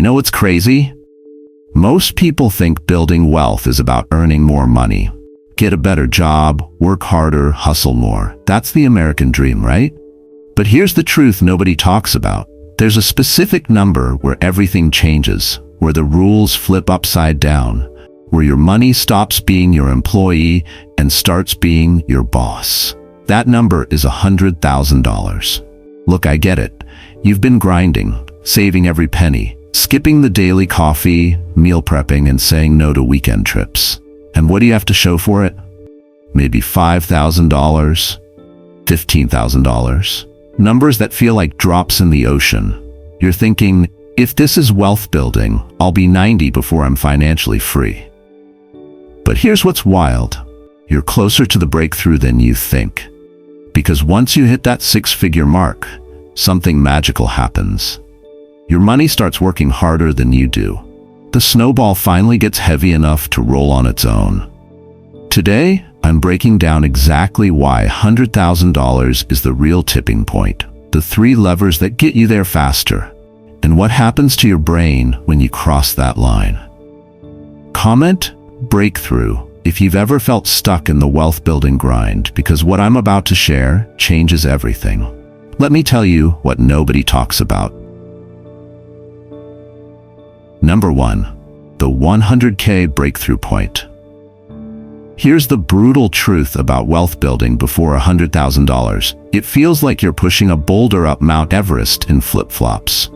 You know what's crazy? Most people think building wealth is about earning more money. Get a better job, work harder, hustle more. That's the American dream, right? But here's the truth nobody talks about. There's a specific number where everything changes, where the rules flip upside down, where your money stops being your employee and starts being your boss. That number is $100,000. Look, I get it. You've been grinding, saving every penny, skipping the daily coffee, meal prepping, and saying no to weekend trips. And what do you have to show for it? Maybe $5,000, $15,000. Numbers that feel like drops in the ocean. You're thinking, if this is wealth building, I'll be 90 before I'm financially free. But here's what's wild. You're closer to the breakthrough than you think. Because once you hit that six-figure mark, something magical happens. Your money starts working harder than you do. The snowball finally gets heavy enough to roll on its own. Today, I'm breaking down exactly why $100,000 is the real tipping point, the 3 levers that get you there faster, and what happens to your brain when you cross that line. Comment breakthrough if you've ever felt stuck in the wealth-building grind, because what I'm about to share changes everything. Let me tell you what nobody talks about. Number 1, the 100K breakthrough point. Here's the brutal truth about wealth building before $100,000. It feels like you're pushing a boulder up Mount Everest in flip-flops.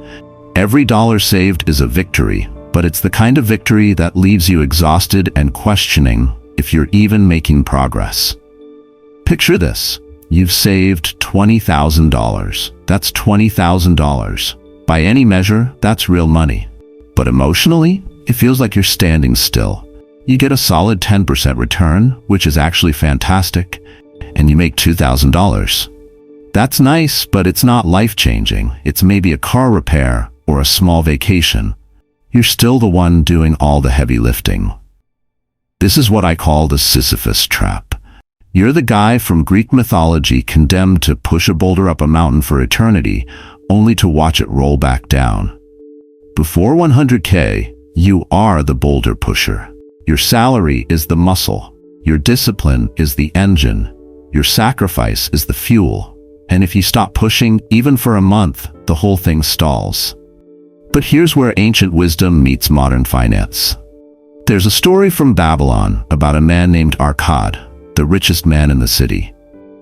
Every dollar saved is a victory, but it's the kind of victory that leaves you exhausted and questioning if you're even making progress. Picture this. You've saved $20,000. That's $20,000. By any measure, that's real money. But emotionally, it feels like you're standing still. You get a solid 10% return, which is actually fantastic, and you make $2,000. That's nice, but it's not life-changing. It's maybe a car repair or a small vacation. You're still the one doing all the heavy lifting. This is what I call the Sisyphus trap. You're the guy from Greek mythology condemned to push a boulder up a mountain for eternity, only to watch it roll back down. Before 100K, you are the boulder pusher. Your salary is the muscle. Your discipline is the engine. Your sacrifice is the fuel. And if you stop pushing, even for a month, the whole thing stalls. But here's where ancient wisdom meets modern finance. There's a story from Babylon about a man named Arkad, the richest man in the city.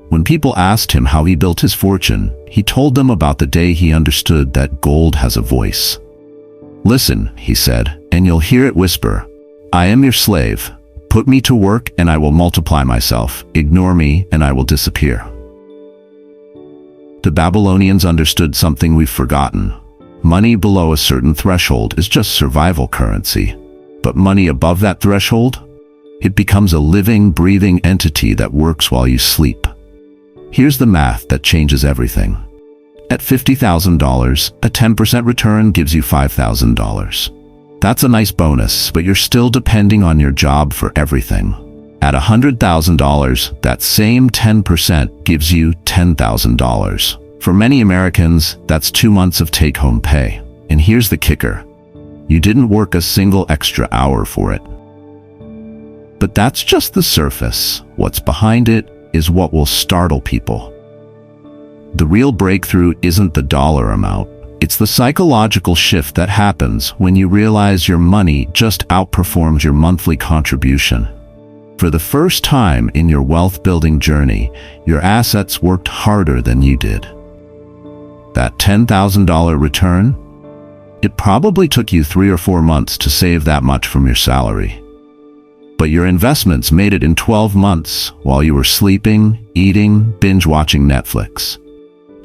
When people asked him how he built his fortune, he told them about the day he understood that gold has a voice. "Listen," he said, "and you'll hear it whisper, 'I am your slave. Put me to work and I will multiply myself. Ignore me and I will disappear.'" The Babylonians understood something we've forgotten. Money below a certain threshold is just survival currency. But money above that threshold? It becomes a living, breathing entity that works while you sleep. Here's the math that changes everything. At $50,000, a 10% return gives you $5,000. That's a nice bonus, but you're still depending on your job for everything. At $100,000, that same 10% gives you $10,000. For many Americans, that's 2 months of take-home pay. And here's the kicker. You didn't work a single extra hour for it. But that's just the surface. What's behind it is what will startle people. The real breakthrough isn't the dollar amount. It's the psychological shift that happens when you realize your money just outperforms your monthly contribution. For the first time in your wealth-building journey, your assets worked harder than you did. That $10,000 return? It probably took you 3 or 4 months to save that much from your salary. But your investments made it in 12 months while you were sleeping, eating, binge-watching Netflix.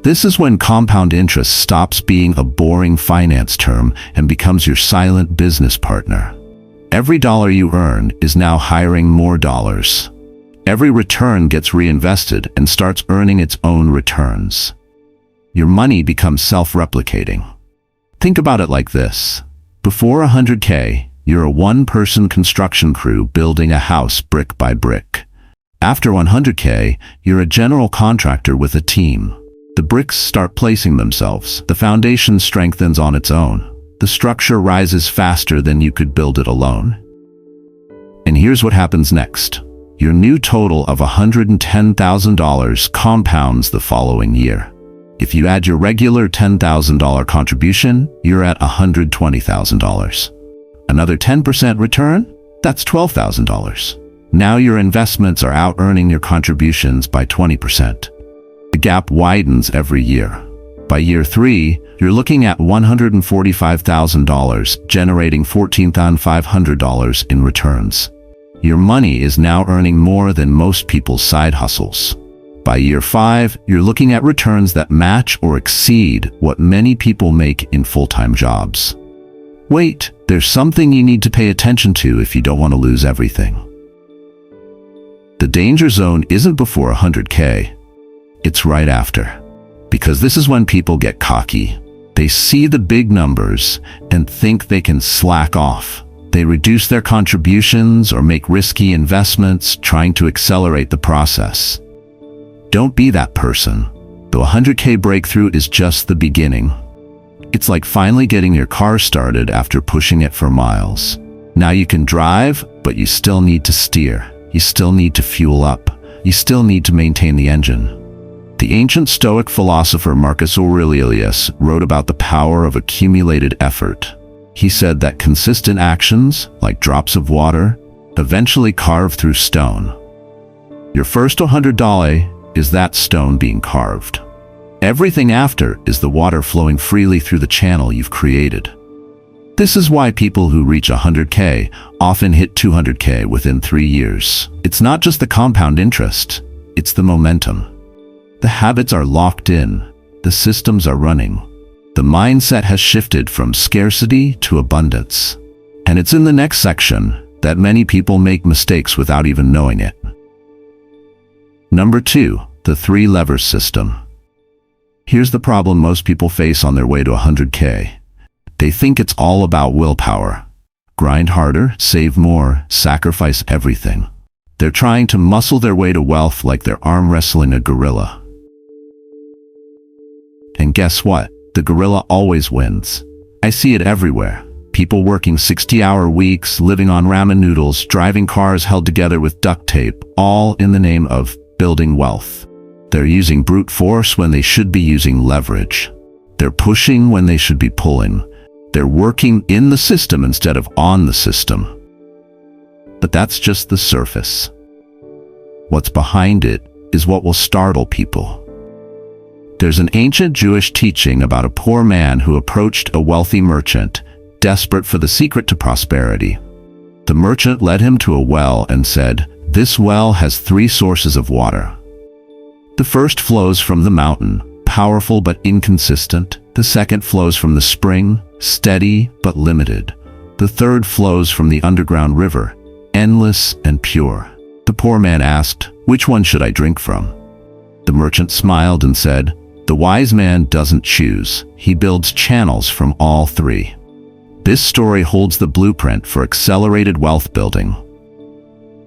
This is when compound interest stops being a boring finance term and becomes your silent business partner. Every dollar you earn is now hiring more dollars. Every return gets reinvested and starts earning its own returns. Your money becomes self-replicating. Think about it like this. Before 100K, you're a one-person construction crew building a house brick by brick. After 100K, you're a general contractor with a team. The bricks start placing themselves. The foundation strengthens on its own. the structure rises faster than you could build it alone. And here's what happens next. Your new total of $110,000 compounds the following year. If you add your regular $10,000 contribution, you're at $120,000. Another 10% return? That's $12,000. Now your investments are out-earning your contributions by 20%. The gap widens every year. By year 3, you're looking at $145,000, generating $14,500 in returns. Your money is now earning more than most people's side hustles. By year 5, you're looking at returns that match or exceed what many people make in full-time jobs. Wait, there's something you need to pay attention to if you don't want to lose everything. The danger zone isn't before 100K. It's right after. Because this is when people get cocky. They see the big numbers and think they can slack off. They reduce their contributions or make risky investments trying to accelerate the process. Don't be that person. The 100K breakthrough is just the beginning. It's like finally getting your car started after pushing it for miles. Now you can drive, but you still need to steer. You still need to fuel up. You still need to maintain the engine. The ancient Stoic philosopher Marcus Aurelius wrote about the power of accumulated effort. He said that consistent actions, like drops of water, eventually carve through stone. Your first $100 is that stone being carved. Everything after is the water flowing freely through the channel you've created. This is why people who reach 100K often hit 200K within 3 years. It's not just the compound interest, it's the momentum. The habits are locked in, the systems are running. The mindset has shifted from scarcity to abundance. And it's in the next section that many people make mistakes without even knowing it. Number 2, the 3 levers system. Here's the problem most people face on their way to 100K. They think it's all about willpower. Grind harder, save more, sacrifice everything. They're trying to muscle their way to wealth like they're arm wrestling a gorilla. And guess what? The gorilla always wins. I see it everywhere. People working 60-hour weeks, living on ramen noodles, driving cars held together with duct tape, all in the name of building wealth. They're using brute force when they should be using leverage. They're pushing when they should be pulling. They're working in the system instead of on the system. But that's just the surface. What's behind it is what will startle people. There's an ancient Jewish teaching about a poor man who approached a wealthy merchant, desperate for the secret to prosperity. The merchant led him to a well and said, "This well has 3 sources of water. The first flows from the mountain, powerful but inconsistent. The second flows from the spring, steady but limited. The third flows from the underground river, endless and pure." The poor man asked, "Which one should I drink from?" The merchant smiled and said, "The wise man doesn't choose. He builds channels from all 3. This story holds the blueprint for accelerated wealth building.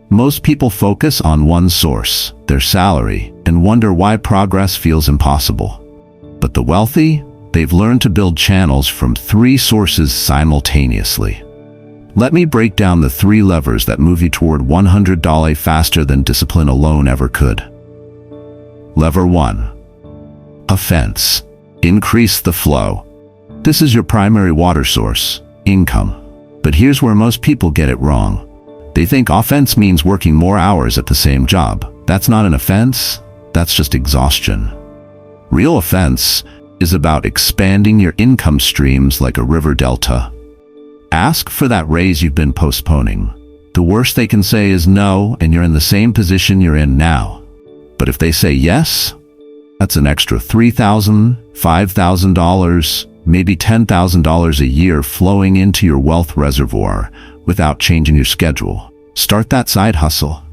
Most people focus on one source, their salary, and wonder why progress feels impossible. But the wealthy, they've learned to build channels from 3 sources simultaneously. Let me break down the 3 levers that move you toward $100 faster than discipline alone ever could. Lever 1. Offense. Increase the flow. This is your primary water source, income. But here's where most people get it wrong. They think offense means working more hours at the same job. That's not an offense, that's just exhaustion. Real offense is about expanding your income streams like a river delta. Ask for that raise you've been postponing. The worst they can say is no, and you're in the same position you're in now. But if they say yes, that's an extra $3,000, $5,000, maybe $10,000 a year flowing into your wealth reservoir without changing your schedule. Start that side hustle.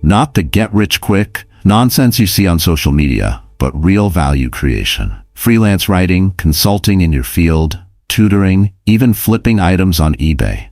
Not the get-rich-quick nonsense you see on social media, but real value creation. Freelance writing, consulting in your field, tutoring, even flipping items on eBay.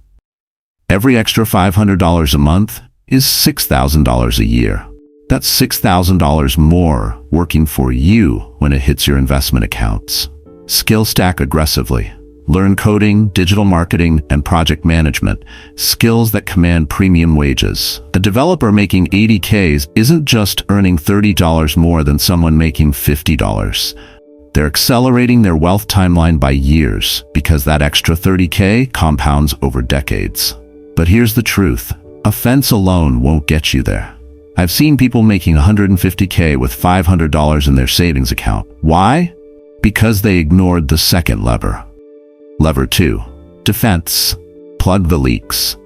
Every extra $500 a month is $6,000 a year. That's $6,000 more working for you when it hits your investment accounts. Skill stack aggressively. Learn coding, digital marketing, and project management, skills that command premium wages. A developer making 80Ks isn't just earning $30 more than someone making $50. They're accelerating their wealth timeline by years because that extra 30K compounds over decades. But here's the truth. A fence alone won't get you there. I've seen people making 150K with $500 in their savings account. Why? Because they ignored the second lever. Lever 2. Defense. Plug the leaks.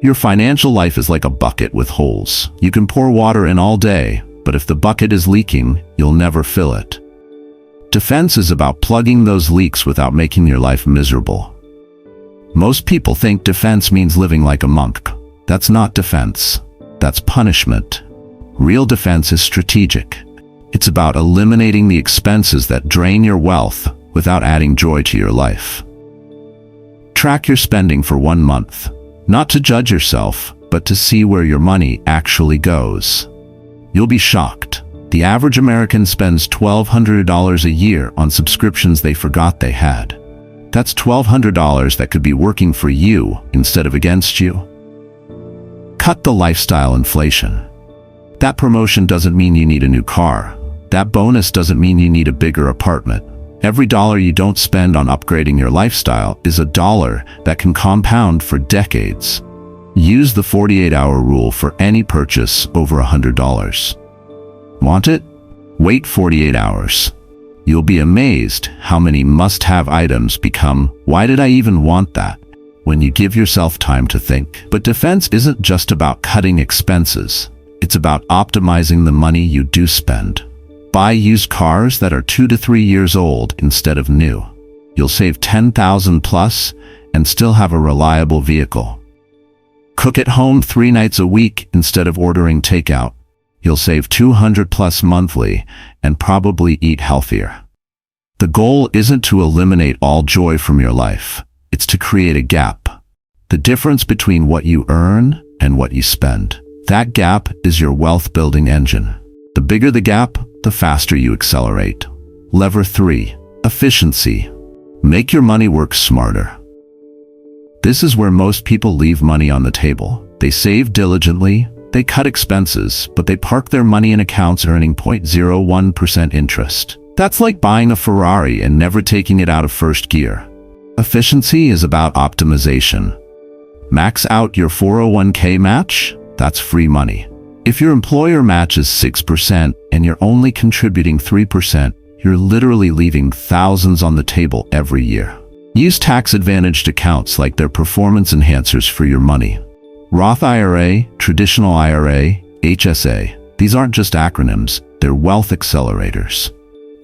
Your financial life is like a bucket with holes. You can pour water in all day, but if the bucket is leaking, you'll never fill it. Defense is about plugging those leaks without making your life miserable. Most people think defense means living like a monk. That's not defense. That's punishment. Real defense is strategic. It's about eliminating the expenses that drain your wealth without adding joy to your life. Track your spending for 1 month, not to judge yourself, but to see where your money actually goes. You'll be shocked. The average American spends $1,200 a year on subscriptions they forgot they had. That's $1,200 that could be working for you instead of against you. Cut the lifestyle inflation. That promotion doesn't mean you need a new car. That bonus doesn't mean you need a bigger apartment. Every dollar you don't spend on upgrading your lifestyle is a dollar that can compound for decades. Use the 48-hour rule for any purchase over $100. Want it? Wait 48 hours. You'll be amazed how many must-have items become, "Why did I even want that?" when you give yourself time to think. But defense isn't just about cutting expenses. It's about optimizing the money you do spend. Buy used cars that are 2 to 3 years old instead of new. You'll save $10,000 plus and still have a reliable vehicle. Cook at home 3 nights a week instead of ordering takeout. You'll save $200 plus monthly and probably eat healthier. The goal isn't to eliminate all joy from your life. It's to create a gap. The difference between what you earn and what you spend. That gap is your wealth building engine. The bigger the gap, the faster you accelerate. Lever 3. Efficiency. Make your money work smarter. This is where most people leave money on the table. They save diligently, they cut expenses, but they park their money in accounts earning 0.01% interest. That's like buying a Ferrari and never taking it out of first gear. Efficiency is about optimization. Max out your 401k match. That's free money. If your employer matches 6% and you're only contributing 3%, you're literally leaving thousands on the table every year. Use tax-advantaged accounts like they're performance enhancers for your money. Roth IRA, traditional IRA, HSA. These aren't just acronyms, they're wealth accelerators.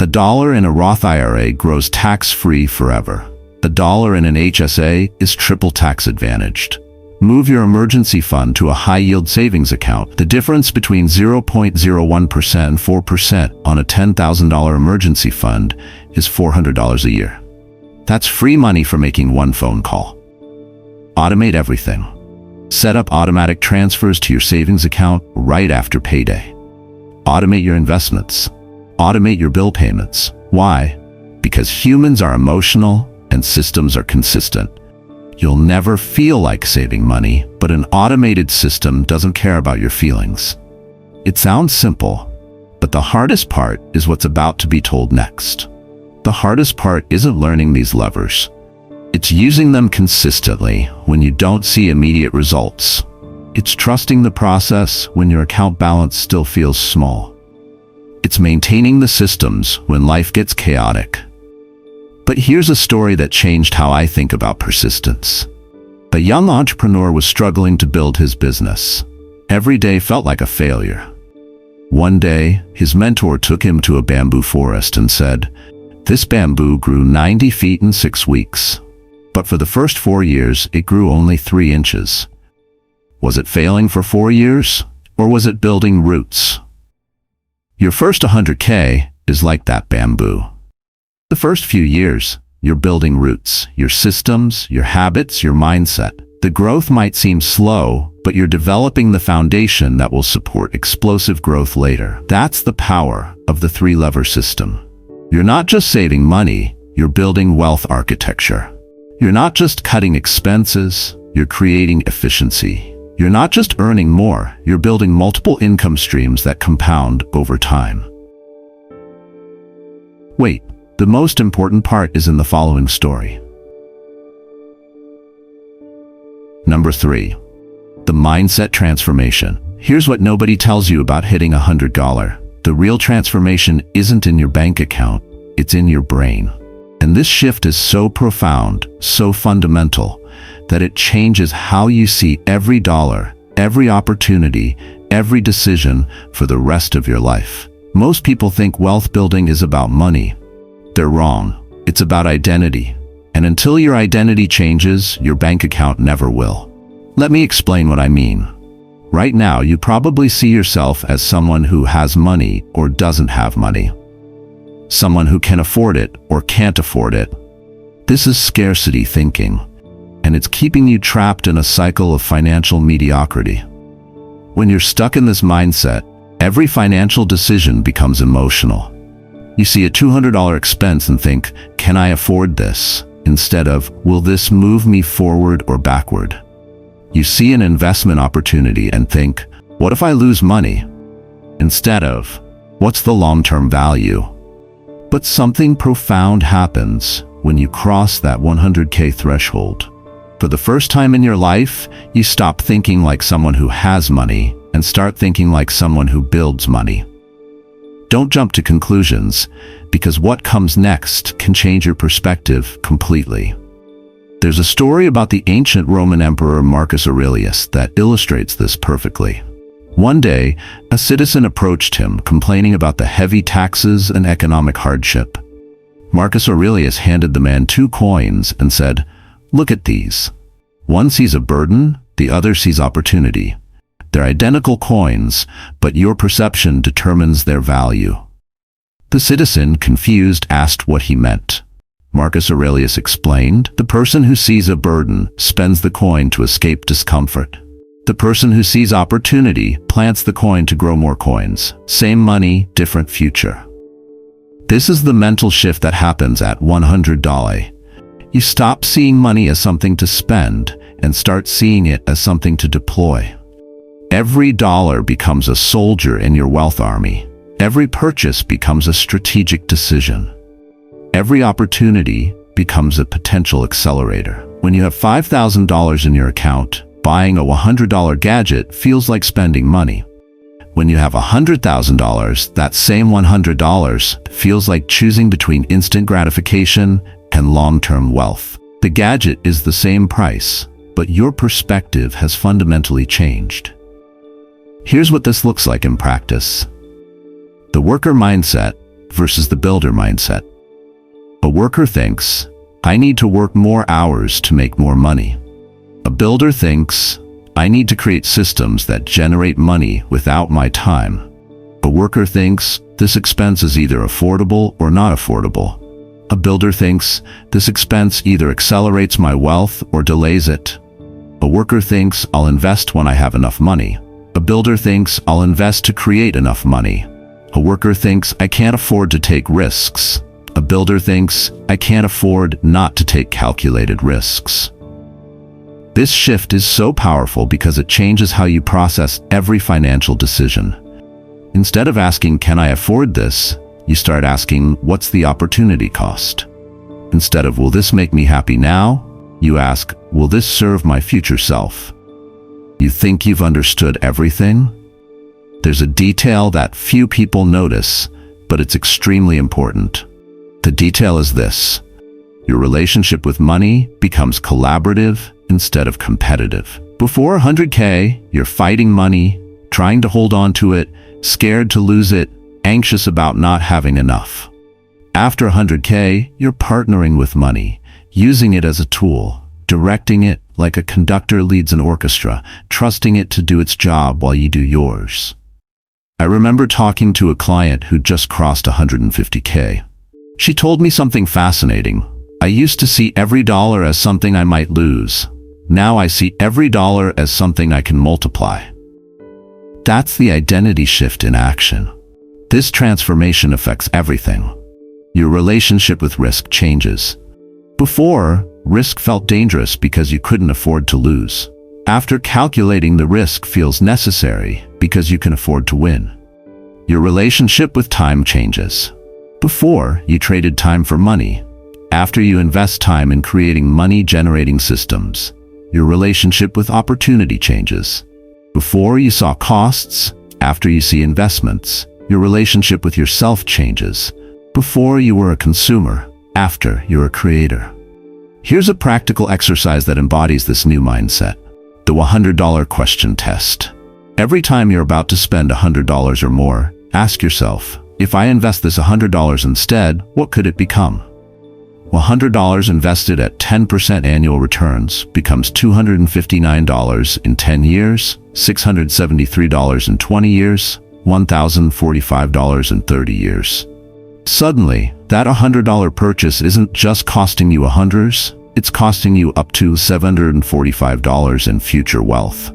The dollar in a Roth IRA grows tax-free forever. The dollar in an HSA is triple tax-advantaged. Move your emergency fund to a high-yield savings account. The difference between 0.01% and 4% on a $10,000 emergency fund is $400 a year. That's free money for making 1 phone call. Automate everything. Set up automatic transfers to your savings account right after payday. Automate your investments. Automate your bill payments. Why? Because humans are emotional and systems are consistent. You'll never feel like saving money, but an automated system doesn't care about your feelings. It sounds simple, but the hardest part is what's about to be told next. The hardest part isn't learning these levers. It's using them consistently when you don't see immediate results. It's trusting the process when your account balance still feels small. It's maintaining the systems when life gets chaotic. But here's a story that changed how I think about persistence. A young entrepreneur was struggling to build his business. Every day felt like a failure. One day, his mentor took him to a bamboo forest and said, "This bamboo grew 90 feet in 6 weeks. But for the first 4 years, it grew only 3 inches. Was it failing for 4 years, or was it building roots?" Your first 100K is like that bamboo. The first few years, you're building roots, your systems, your habits, your mindset. The growth might seem slow, but you're developing the foundation that will support explosive growth later. That's the power of the 3-lever system. You're not just saving money, you're building wealth architecture. You're not just cutting expenses, you're creating efficiency. You're not just earning more, you're building multiple income streams that compound over time. Wait, the most important part is in the following story. Number 3. The mindset transformation. Here's what nobody tells you about hitting $100. The real transformation isn't in your bank account, it's in your brain. And this shift is so profound, so fundamental, that it changes how you see every dollar, every opportunity, every decision for the rest of your life. Most people think wealth building is about money. They're wrong. It's about identity. And until your identity changes, your bank account never will. Let me explain what I mean. Right now, you probably see yourself as someone who has money or doesn't have money. Someone who can afford it or can't afford it. This is scarcity thinking, and it's keeping you trapped in a cycle of financial mediocrity. When you're stuck in this mindset, every financial decision becomes emotional. You see a $200 expense and think, can I afford this? Instead of, will this move me forward or backward? You see an investment opportunity and think, what if I lose money? Instead of, what's the long-term value? But something profound happens when you cross that 100K threshold. For the first time in your life, you stop thinking like someone who has money and start thinking like someone who builds money. Don't jump to conclusions, because what comes next can change your perspective completely. There's a story about the ancient Roman Emperor Marcus Aurelius that illustrates this perfectly. One day, a citizen approached him complaining about the heavy taxes and economic hardship. Marcus Aurelius handed the man 2 coins and said, look at these. One sees a burden, the other sees opportunity. They're identical coins, but your perception determines their value. The citizen, confused, asked what he meant. Marcus Aurelius explained, the person who sees a burden spends the coin to escape discomfort. The person who sees opportunity plants the coin to grow more coins. Same money, different future. This is the mental shift that happens at $100. You stop seeing money as something to spend and start seeing it as something to deploy. Every dollar becomes a soldier in your wealth army. Every purchase becomes a strategic decision. Every opportunity becomes a potential accelerator. When you have $5,000 in your account, buying a $100 gadget feels like spending money. When you have $100,000, that same $100 feels like choosing between instant gratification and long-term wealth. The gadget is the same price, but your perspective has fundamentally changed. Here's what this looks like in practice. The worker mindset versus the builder mindset. A worker thinks, I need to work more hours to make more money. A builder thinks, I need to create systems that generate money without my time. A worker thinks, this expense is either affordable or not affordable. A builder thinks, this expense either accelerates my wealth or delays it. A worker thinks, I'll invest when I have enough money. A builder thinks, I'll invest to create enough money. A worker thinks, I can't afford to take risks. A builder thinks, I can't afford not to take calculated risks. This shift is so powerful because it changes how you process every financial decision. Instead of asking, can I afford this? You start asking, what's the opportunity cost? Instead of, will this make me happy now? You ask, will this serve my future self? You think you've understood everything? There's a detail that few people notice, but it's extremely important. The detail is this. Your relationship with money becomes collaborative instead of competitive. Before 100K, you're fighting money, trying to hold on to it, scared to lose it, anxious about not having enough. After 100K, you're partnering with money, using it as a tool, directing it like a conductor leads an orchestra, trusting it to do its job while you do yours. I remember talking to a client who just crossed 150K. She told me something fascinating. I used to see every dollar as something I might lose. Now I see every dollar as something I can multiply. That's the identity shift in action. This transformation affects everything. Your relationship with risk changes. Before, risk felt dangerous because you couldn't afford to lose. After calculating the risk feels necessary because you can afford to win. Your relationship with time changes. Before, you traded time for money. After you invest time in creating money-generating systems, your relationship with opportunity changes. Before, you saw costs. After you see investments, your relationship with yourself changes. Before, you were a consumer. After, you're a creator. Here's a practical exercise that embodies this new mindset. The $100 question test. Every time you're about to spend $100 or more, ask yourself, if I invest this $100 instead, what could it become? $100 invested at 10% annual returns becomes $259 in 10 years, $673 in 20 years, $1,045 in 30 years. Suddenly, that $100 purchase isn't just costing you $100, it's costing you up to $745 in future wealth.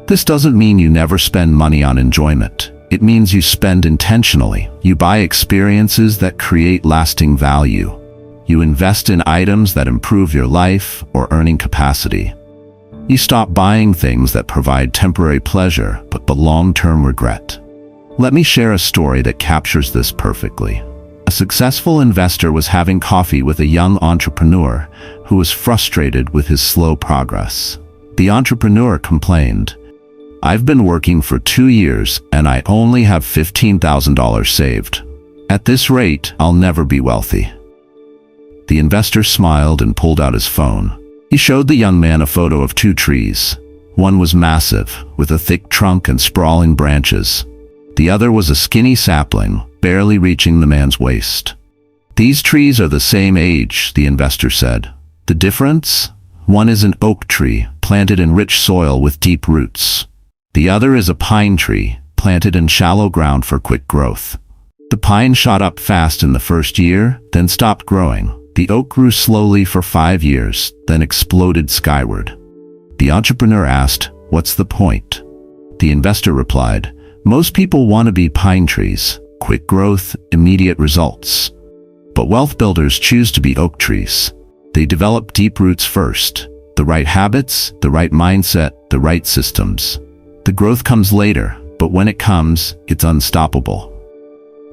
This doesn't mean you never spend money on enjoyment. It means you spend intentionally. You buy experiences that create lasting value. You invest in items that improve your life or earning capacity. You stop buying things that provide temporary pleasure but long-term regret. Let me share a story that captures this perfectly. A successful investor was having coffee with a young entrepreneur who was frustrated with his slow progress. The entrepreneur complained, "I've been working for 2 years and I only have $15,000 saved. At this rate, I'll never be wealthy." The investor smiled and pulled out his phone. He showed the young man a photo of 2 trees. One was massive, with a thick trunk and sprawling branches. The other was a skinny sapling, barely reaching the man's waist. "These trees are the same age," the investor said. "The difference? One is an oak tree, planted in rich soil with deep roots. The other is a pine tree, planted in shallow ground for quick growth. The pine shot up fast in the first year, then stopped growing. The oak grew slowly for 5 years, then exploded skyward." The entrepreneur asked, "What's the point?" The investor replied, "Most people want to be pine trees, quick growth, immediate results. But wealth builders choose to be oak trees. They develop deep roots first, the right habits, the right mindset, the right systems. The growth comes later, but when it comes, it's unstoppable."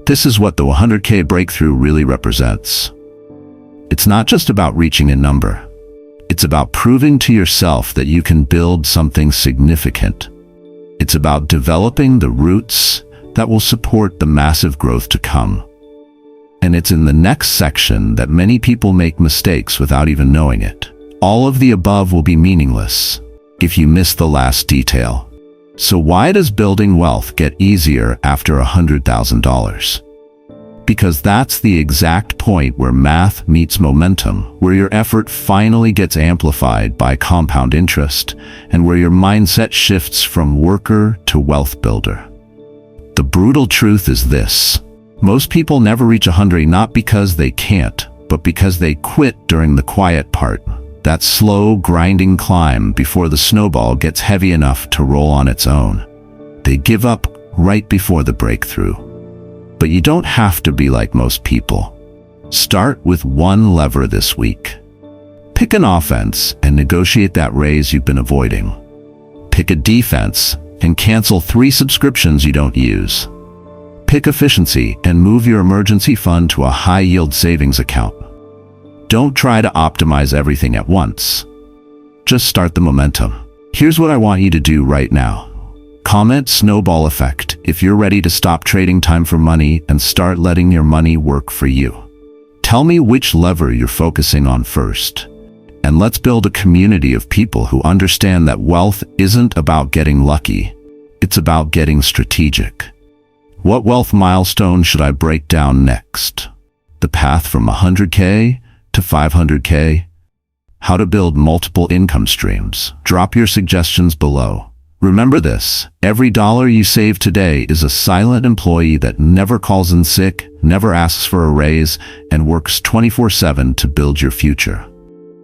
This is what the 100K breakthrough really represents. It's not just about reaching a number. It's about proving to yourself that you can build something significant. It's about developing the roots that will support the massive growth to come. And it's in the next section that many people make mistakes without even knowing it. All of the above will be meaningless if you miss the last detail. So why does building wealth get easier after $100,000? Because that's the exact point where math meets momentum, where your effort finally gets amplified by compound interest, and where your mindset shifts from worker to wealth builder. The brutal truth is this: most people never reach 100 not because they can't, but because they quit during the quiet part, that slow, grinding climb before the snowball gets heavy enough to roll on its own. They give up right before the breakthrough. But you don't have to be like most people. Start with one lever this week. Pick an offense and negotiate that raise you've been avoiding. Pick a defense and cancel 3 subscriptions you don't use. Pick efficiency and move your emergency fund to a high-yield savings account. Don't try to optimize everything at once. Just start the momentum. Here's what I want you to do right now. Comment snowball effect if you're ready to stop trading time for money and start letting your money work for you. Tell me which lever you're focusing on first. And let's build a community of people who understand that wealth isn't about getting lucky. It's about getting strategic. What wealth milestone should I break down next? The path from 100K to 500K? How to build multiple income streams? Drop your suggestions below. Remember this: every dollar you save today is a silent employee that never calls in sick, never asks for a raise, and works 24/7 to build your future.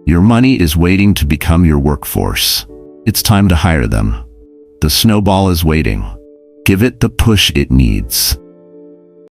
Your money is waiting to become your workforce. It's time to hire them. The snowball is waiting. Give it the push it needs.